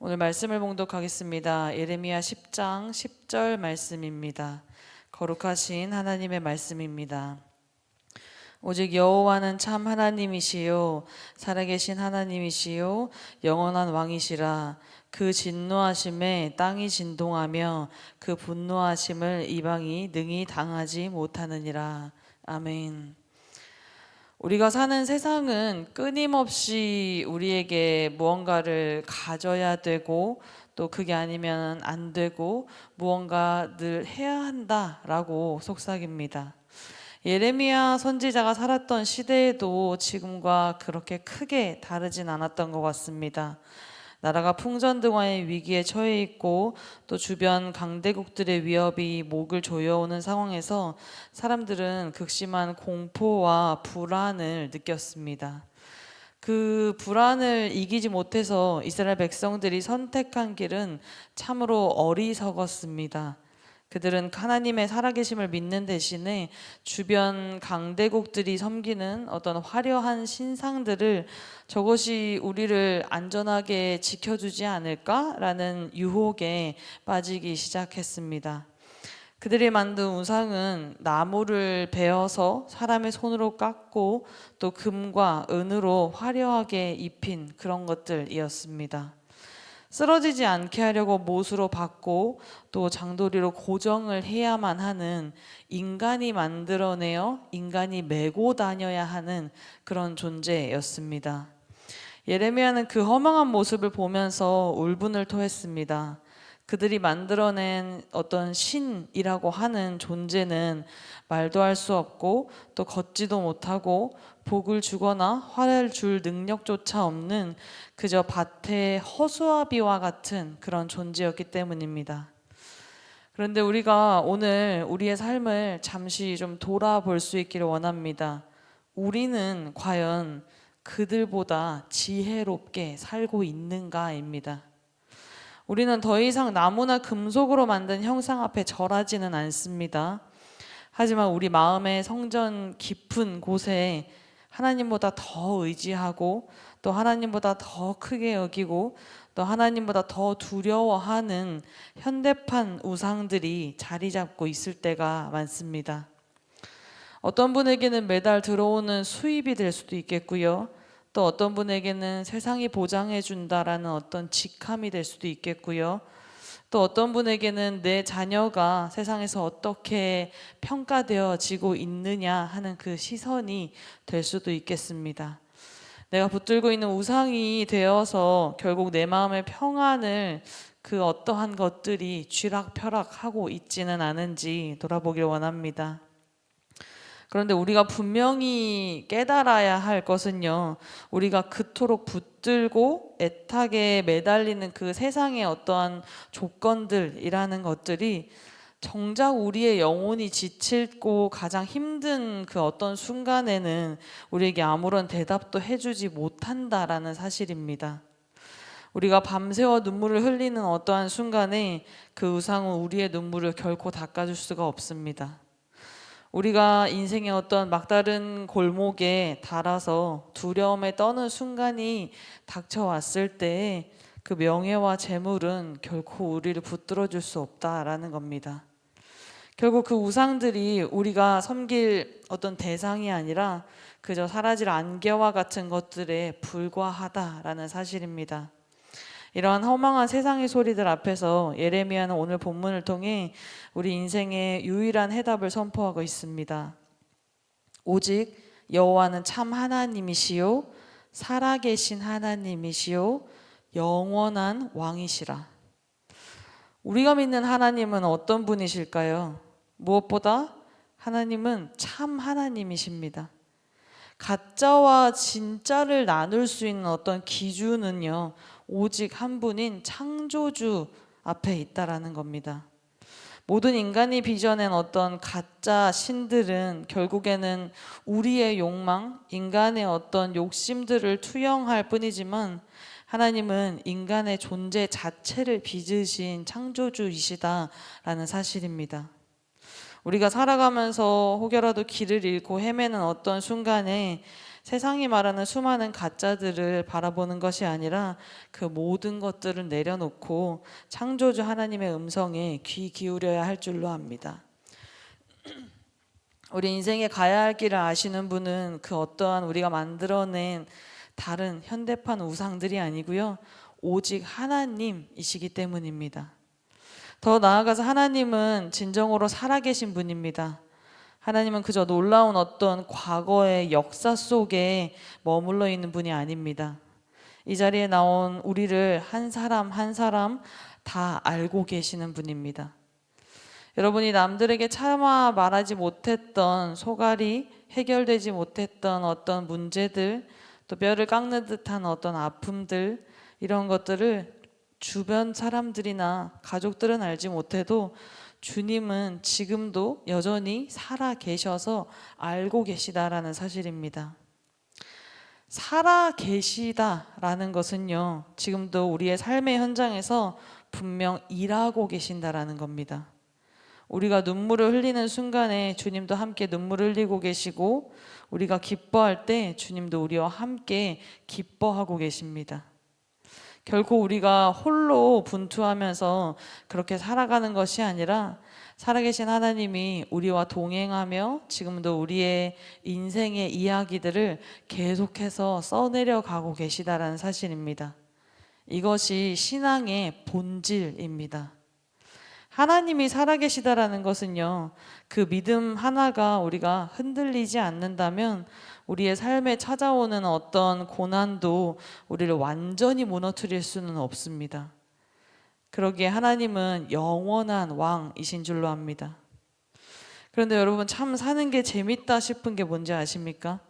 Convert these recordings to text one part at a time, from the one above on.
오늘 말씀을 봉독하겠습니다. 예레미야 10장 10절 말씀입니다. 거룩하신 하나님의 말씀입니다. 오직 여호와는 참 하나님이시요 살아계신 하나님이시요 영원한 왕이시라. 그 진노하심에 땅이 진동하며 그 분노하심을 이방이 능히 당하지 못하느니라. 아멘. 우리가 사는 세상은 끊임없이 우리에게 무언가를 가져야 되고 또 그게 아니면 안 되고 무언가 늘 해야 한다라고 속삭입니다. 예레미야 선지자가 살았던 시대에도 지금과 그렇게 크게 다르진 않았던 것 같습니다. 나라가 풍전등화의 위기에 처해 있고 또 주변 강대국들의 위협이 목을 조여오는 상황에서 사람들은 극심한 공포와 불안을 느꼈습니다. 그 불안을 이기지 못해서 이스라엘 백성들이 선택한 길은 참으로 어리석었습니다. 그들은 하나님의 살아계심을 믿는 대신에 주변 강대국들이 섬기는 어떤 화려한 신상들을 저것이 우리를 안전하게 지켜주지 않을까라는 유혹에 빠지기 시작했습니다. 그들이 만든 우상은 나무를 베어서 사람의 손으로 깎고 또 금과 은으로 화려하게 입힌 그런 것들이었습니다. 쓰러지지 않게 하려고 못으로 박고 또 장도리로 고정을 해야만 하는, 인간이 만들어내어 인간이 메고 다녀야 하는 그런 존재였습니다. 예레미야는 그 허망한 모습을 보면서 울분을 토했습니다. 그들이 만들어낸 어떤 신이라고 하는 존재는 말도 할 수 없고 또 걷지도 못하고 복을 주거나 화를 줄 능력조차 없는 그저 밭의 허수아비와 같은 그런 존재였기 때문입니다. 그런데 우리가 오늘 우리의 삶을 잠시 좀 돌아볼 수 있기를 원합니다. 우리는 과연 그들보다 지혜롭게 살고 있는가입니다. 우리는 더 이상 나무나 금속으로 만든 형상 앞에 절하지는 않습니다. 하지만 우리 마음의 성전 깊은 곳에 하나님보다 더 의지하고 또 하나님보다 더 크게 여기고 또 하나님보다 더 두려워하는 현대판 우상들이 자리 잡고 있을 때가 많습니다. 어떤 분에게는 매달 들어오는 수입이 될 수도 있겠고요. 또 어떤 분에게는 세상이 보장해 준다라는 어떤 직함이 될 수도 있겠고요. 또 어떤 분에게는 내 자녀가 세상에서 어떻게 평가되어지고 있느냐 하는 그 시선이 될 수도 있겠습니다. 내가 붙들고 있는 우상이 되어서 결국 내 마음의 평안을 그 어떠한 것들이 쥐락펴락하고 있지는 않은지 돌아보길 원합니다. 그런데 우리가 분명히 깨달아야 할 것은요, 우리가 그토록 붙들고 애타게 매달리는 그 세상의 어떠한 조건들이라는 것들이 정작 우리의 영혼이 지치고 가장 힘든 그 어떤 순간에는 우리에게 아무런 대답도 해주지 못한다라는 사실입니다. 우리가 밤새워 눈물을 흘리는 어떠한 순간에 그 우상은 우리의 눈물을 결코 닦아줄 수가 없습니다. 우리가 인생의 어떤 막다른 골목에 달아서 두려움에 떠는 순간이 닥쳐왔을 때 그 명예와 재물은 결코 우리를 붙들어 줄 수 없다라는 겁니다. 결국 그 우상들이 우리가 섬길 어떤 대상이 아니라 그저 사라질 안개와 같은 것들에 불과하다라는 사실입니다. 이러한 허망한 세상의 소리들 앞에서 예레미야는 오늘 본문을 통해 우리 인생의 유일한 해답을 선포하고 있습니다. 오직 여호와는 참 하나님이시요 살아계신 하나님이시요 영원한 왕이시라. 우리가 믿는 하나님은 어떤 분이실까요? 무엇보다 하나님은 참 하나님이십니다. 가짜와 진짜를 나눌 수 있는 어떤 기준은요, 오직 한 분인 창조주 앞에 있다라는 겁니다. 모든 인간이 빚어낸 어떤 가짜 신들은 결국에는 우리의 욕망, 인간의 어떤 욕심들을 투영할 뿐이지만 하나님은 인간의 존재 자체를 빚으신 창조주이시다라는 사실입니다. 우리가 살아가면서 혹여라도 길을 잃고 헤매는 어떤 순간에 세상이 말하는 수많은 가짜들을 바라보는 것이 아니라 그 모든 것들을 내려놓고 창조주 하나님의 음성에 귀 기울여야 할 줄로 압니다. 우리 인생에 가야 할 길을 아시는 분은 그 어떠한 우리가 만들어낸 다른 현대판 우상들이 아니고요, 오직 하나님이시기 때문입니다. 더 나아가서 하나님은 진정으로 살아계신 분입니다. 하나님은 그저 놀라운 어떤 과거의 역사 속에 머물러 있는 분이 아닙니다. 이 자리에 나온 우리를 한 사람 한 사람 다 알고 계시는 분입니다. 여러분이 남들에게 차마 말하지 못했던 소갈이, 해결되지 못했던 어떤 문제들, 또 뼈를 깎는 듯한 어떤 아픔들, 이런 것들을 주변 사람들이나 가족들은 알지 못해도 주님은 지금도 여전히 살아 계셔서 알고 계시다라는 사실입니다. 살아 계시다라는 것은요, 지금도 우리의 삶의 현장에서 분명 일하고 계신다라는 겁니다. 우리가 눈물을 흘리는 순간에 주님도 함께 눈물을 흘리고 계시고, 우리가 기뻐할 때 주님도 우리와 함께 기뻐하고 계십니다. 결코 우리가 홀로 분투하면서 그렇게 살아가는 것이 아니라 살아계신 하나님이 우리와 동행하며 지금도 우리의 인생의 이야기들을 계속해서 써내려 가고 계시다라는 사실입니다. 이것이 신앙의 본질입니다. 하나님이 살아계시다라는 것은요, 그 믿음 하나가 우리가 흔들리지 않는다면 우리의 삶에 찾아오는 어떤 고난도 우리를 완전히 무너뜨릴 수는 없습니다. 그러기에 하나님은 영원한 왕이신 줄로 압니다. 그런데 여러분, 참 사는 게 재밌다 싶은 게 뭔지 아십니까?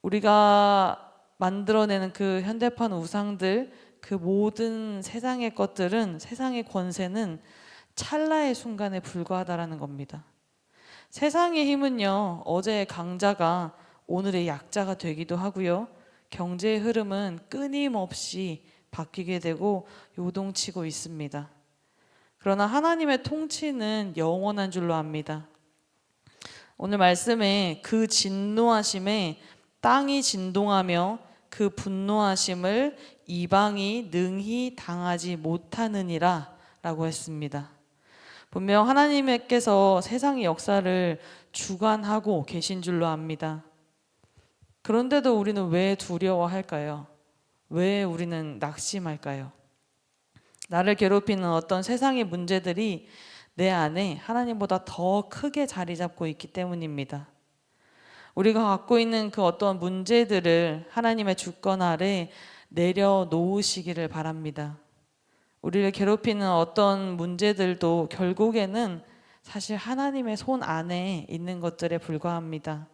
우리가 만들어내는 그 현대판 우상들, 그 모든 세상의 것들은, 세상의 권세는 찰나의 순간에 불과하다라는 겁니다. 세상의 힘은요, 어제의 강자가 오늘의 약자가 되기도 하고요, 경제의 흐름은 끊임없이 바뀌게 되고 요동치고 있습니다. 그러나 하나님의 통치는 영원한 줄로 압니다. 오늘 말씀에 그 진노하심에 땅이 진동하며 그 분노하심을 이방이 능히 당하지 못하느니라 라고 했습니다. 분명 하나님께서 세상의 역사를 주관하고 계신 줄로 압니다. 그런데도 우리는 왜 두려워할까요? 왜 우리는 낙심할까요? 나를 괴롭히는 어떤 세상의 문제들이 내 안에 하나님보다 더 크게 자리 잡고 있기 때문입니다. 우리가 갖고 있는 그 어떤 문제들을 하나님의 주권 아래 내려놓으시기를 바랍니다. 우리를 괴롭히는 어떤 문제들도 결국에는 사실 하나님의 손 안에 있는 것들에 불과합니다.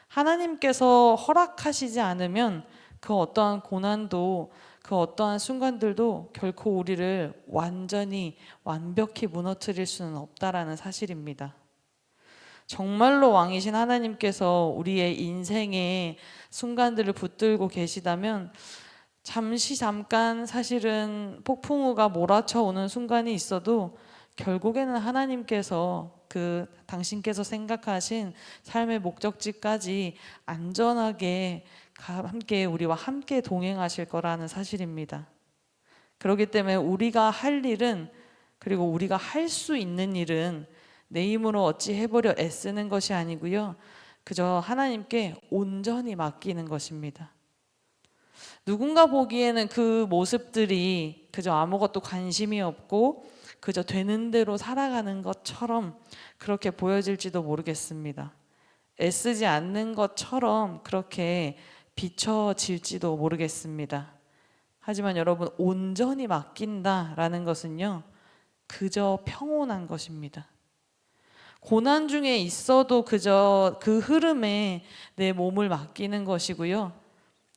하나님께서 허락하시지 않으면 그 어떠한 고난도, 그 어떠한 순간들도 결코 우리를 완전히 완벽히 무너뜨릴 수는 없다라는 사실입니다. 정말로 왕이신 하나님께서 우리의 인생의 순간들을 붙들고 계시다면 잠깐 사실은 폭풍우가 몰아쳐 오는 순간이 있어도 결국에는 하나님께서 당신께서 생각하신 삶의 목적지까지 안전하게 우리와 함께 동행하실 거라는 사실입니다. 그렇기 때문에 우리가 할 일은, 그리고 우리가 할 수 있는 일은 내 힘으로 어찌 해보려 애쓰는 것이 아니고요, 그저 하나님께 온전히 맡기는 것입니다. 누군가 보기에는 그 모습들이 그저 아무것도 관심이 없고 그저 되는 대로 살아가는 것처럼 그렇게 보여질지도 모르겠습니다. 애쓰지 않는 것처럼 그렇게 비춰질지도 모르겠습니다. 하지만 여러분, 온전히 맡긴다라는 것은요, 그저 평온한 것입니다. 고난 중에 있어도 그저 그 흐름에 내 몸을 맡기는 것이고요,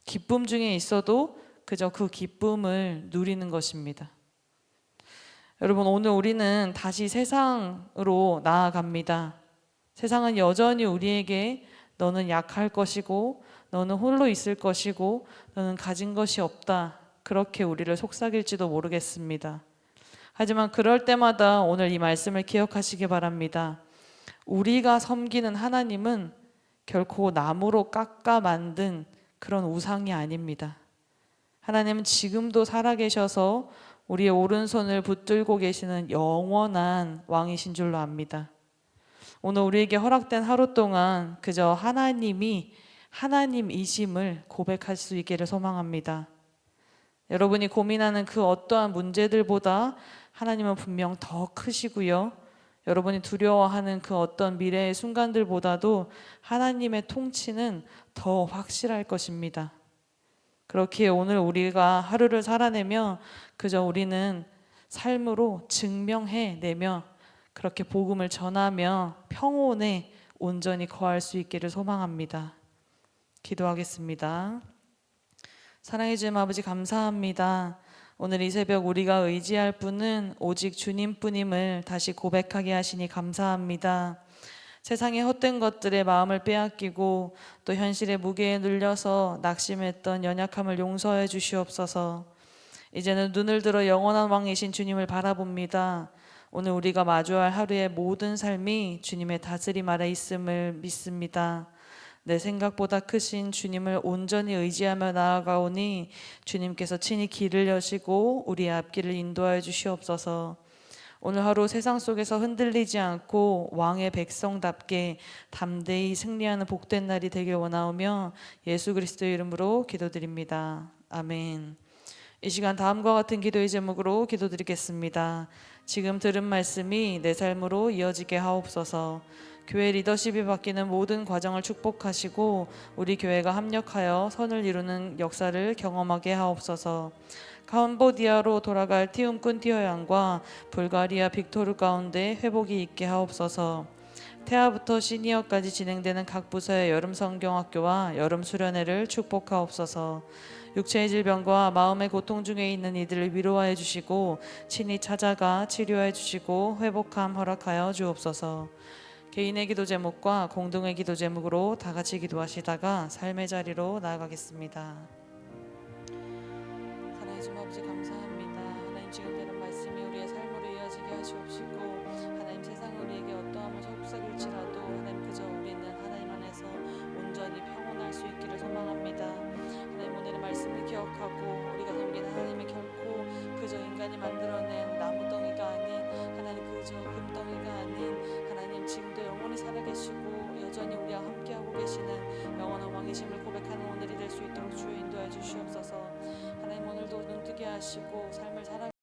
기쁨 중에 있어도 그저 그 기쁨을 누리는 것입니다. 여러분, 오늘 우리는 다시 세상으로 나아갑니다. 세상은 여전히 우리에게 너는 약할 것이고, 너는 홀로 있을 것이고, 너는 가진 것이 없다, 그렇게 우리를 속삭일지도 모르겠습니다. 하지만 그럴 때마다 오늘 이 말씀을 기억하시기 바랍니다. 우리가 섬기는 하나님은 결코 나무로 깎아 만든 그런 우상이 아닙니다. 하나님은 지금도 살아계셔서 우리의 오른손을 붙들고 계시는 영원한 왕이신 줄로 압니다. 오늘 우리에게 허락된 하루 동안 그저 하나님이 하나님이심을 고백할 수 있기를 소망합니다. 여러분이 고민하는 그 어떠한 문제들보다 하나님은 분명 더 크시고요. 여러분이 두려워하는 그 어떤 미래의 순간들보다도 하나님의 통치는 더 확실할 것입니다. 그렇기에 오늘 우리가 하루를 살아내며 그저 우리는 삶으로 증명해내며 그렇게 복음을 전하며 평온에 온전히 거할 수 있기를 소망합니다. 기도하겠습니다. 사랑해 주님 아버지, 감사합니다. 오늘 이 새벽 우리가 의지할 분은 오직 주님뿐임을 다시 고백하게 하시니 감사합니다. 세상의 헛된 것들에 마음을 빼앗기고 또 현실의 무게에 눌려서 낙심했던 연약함을 용서해 주시옵소서. 이제는 눈을 들어 영원한 왕이신 주님을 바라봅니다. 오늘 우리가 마주할 하루의 모든 삶이 주님의 다스림 아래 있음을 믿습니다. 내 생각보다 크신 주님을 온전히 의지하며 나아가오니 주님께서 친히 길을 여시고 우리의 앞길을 인도하여 주시옵소서. 오늘 하루 세상 속에서 흔들리지 않고 왕의 백성답게 담대히 승리하는 복된 날이 되길 원하오며 예수 그리스도의 이름으로 기도드립니다. 아멘. 이 시간 다음과 같은 기도의 제목으로 기도드리겠습니다. 지금 들은 말씀이 내 삶으로 이어지게 하옵소서. 교회 리더십이 바뀌는 모든 과정을 축복하시고 우리 교회가 합력하여 선을 이루는 역사를 경험하게 하옵소서. 캄보디아로 돌아갈 티움꾼 티어양과 불가리아 빅토르 가운데 회복이 있게 하옵소서. 태아부터 시니어까지 진행되는 각 부서의 여름 성경학교와 여름 수련회를 축복하옵소서. 육체의 질병과 마음의 고통 중에 있는 이들을 위로하여 주시고 친히 찾아가 치료해 주시고 회복함 허락하여 주옵소서. 개인의 기도 제목과 공동의 기도 제목으로 다 같이 기도하시다가 삶의 자리로 나아가겠습니다. 사랑해 주님 아버지, 감사합니다. 하나님, 지금 되는 말씀이 우리의 삶으로 이어지게 하시옵시고 하나님, 세상이 우리에게 어떠함을 속삭일지라도 하나님, 그저 우리는 하나님 안에서 온전히 평온할 수 있기를 소망합니다. 하나님, 오늘의 말씀을 기억하고 우리가 섬기는 하나님이 결코 그저 인간이 만들어낸 나무덩이가 아닌 하나님, 그저 금덩이가 아닌 하나님, 지금도 영원히 살아계시고 여전히 우리와 함께하고 계시는 영원한 왕이심을 고백하는 오늘이 될 수 있도록 주여 인도해 주시옵소서. 하나님, 오늘도 눈뜨게 하시고 삶을 살아